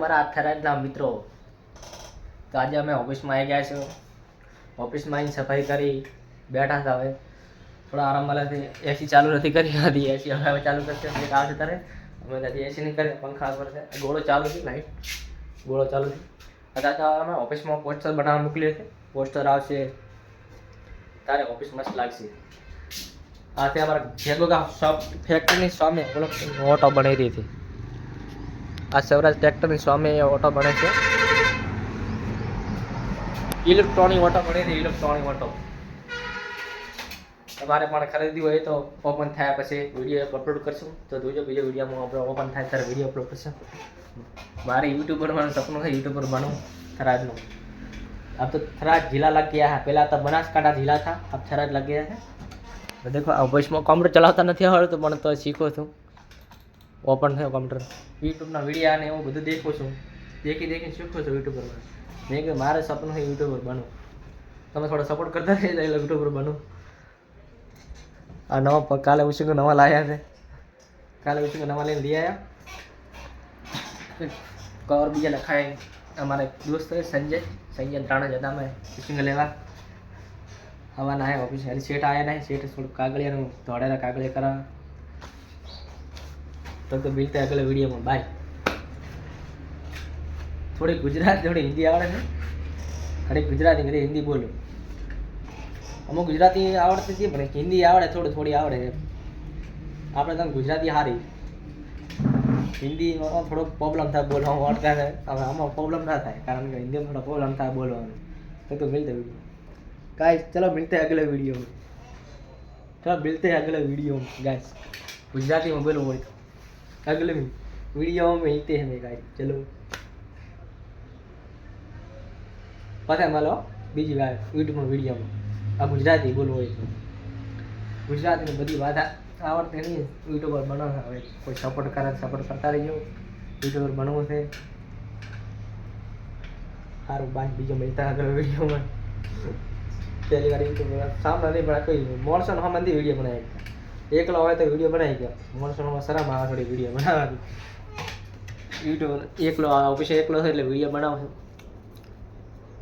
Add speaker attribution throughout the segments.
Speaker 1: મારા થરાદના મિત્રો. તો આજે અમે ઓફિસમાં આવી ગયા છીએ. ઓફિસમાં આવીને સફાઈ કરી બેઠા હતા. હવે થોડા આરામ મળે છે. એસી ચાલુ નથી કરી હતી. એસી હવે ચાલુ કરશે એટલે આવશે તારે. અમે ત્યાંથી એસી નહીં કરે, પંખા પર છે. ગોળો ચાલુ છે, લાઈટ ગોળો ચાલુ છે. અત્યારે અમે ઓફિસમાં પોસ્ટર બનાવવા મોકલીએ છીએ. પોસ્ટર આવશે તારે ઓફિસ મસ્ત લાગશે. આથી અમારા ભેગોગા શોપ ફેક્ટરીની સામે ઓટો બનાવી રહી હતી. આ સ્વરાજ ટ્રેક્ટરની સામે ઓટો બને છે. ઇલેક્ટ્રોનિક ઓટો બને છે. ઇલેક્ટ્રોનિક ઓટો તમારે પણ ખરીદવી હોય તો ઓપન થયા પછી વિડીયો અપલોડ કરશું. તો જોજો બીજો વિડીયોમાં આપણે ઓપન થાય ત્યારે વિડીયો અપલોડ કરશું. મારે યુટ્યુબર બનવાનું સપનું છે. યુટ્યુબર બનવું થરાદનું. अब तो थराद जिला लग गया है. पहला तो बनासकांठा जिला था, अब थराद लग गया है. तो देखो ऑफिसમાં કોમ્પ્યુટર ચલાવતા નથી આવડતું પણ તો શીખો છું. ઓપન થયો કોમ્પ્યુટર. યુટ્યુબના વિડીયો ને એવું બધું દેખું છું. દેખીને શીખું છું યુટ્યુબરમાં. મેં કે મારે સપનું છે યુટ્યુબર બનવું. તમે થોડો સપોર્ટ કરતા રહેજો એટલે યુટ્યુબર બનવું. આ નવા કાલે ઉછીને નવા લાવ્યા છે. કાલે ઉછીને નવા લઈને લઈ આવ્યા. કવર બીજા લખાય. हमारे दोस्त है संजय ત્રણ જ હતા. મેં ફિશિંગ લેવા હવાના આયા ઓફિસ. એટલે શેઠ આવ્યા નહીં. શેઠ થોડું કાગળિયાનું દોડેલા કાગળિયા કરાવે. તો મિલતે આગળ વિડીયોમાં. બાય. થોડી ગુજરાતી થોડી હિન્દી આવડે છે. ઘણી ગુજરાતી ઘણી હિન્દી બોલું. અમુક ગુજરાતી આવડતી હતી પણ હિન્દી આવડે થોડી આવડે છે. આપણે તમે ગુજરાતી સારી. હિન્દીમાં થોડો પ્રોબ્લેમ થાય બોલવામાં. અડતા થાય. હવે આમાં પ્રોબ્લેમ ના થાય કારણ કે હિન્દીમાં થોડો પ્રોબ્લેમ થાય બોલવાનું. तो मिलते वीडियो गाइस. चलो मिलते हैं अगले वीडियो में. चलो मिलते हैं अगले वीडियो में गाइस. गुजराती में बोलो तो अगले वीडियो में मिलते हैं गाइस. चलो पता है मालो बीजी बार यूट्यूब में वीडियो में अब गुजराती बोलવું હોય તો. ગુજરાતીની બધી વાત આવડતી નહીં. યુટ્યુબર બનાવવા હવે કોઈ સપોર્ટ કરે સપોર્ટ કરતા રહીજો. યુટ્યુબર બનવું છે. સારું બાય. બીજો મળતા આગળ વિડીયોમાં. પહેલી વાર યુટ્યુબર સામે નહીં પણ કોઈ મોણસોનો સામેથી વિડીયો બનાવી. એકલો હોય તો વિડીયો બનાવી ગયો. મોણસોમાં શરમ આવે થોડી વિડીયો બનાવવાની. યુટ્યુબર એકલો ઓફિસે એકલો છે એટલે વિડીયો બનાવશે.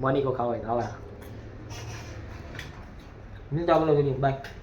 Speaker 1: મની કો ખાવાય આવા. મિલતા આગળ વિડીયો. બાય.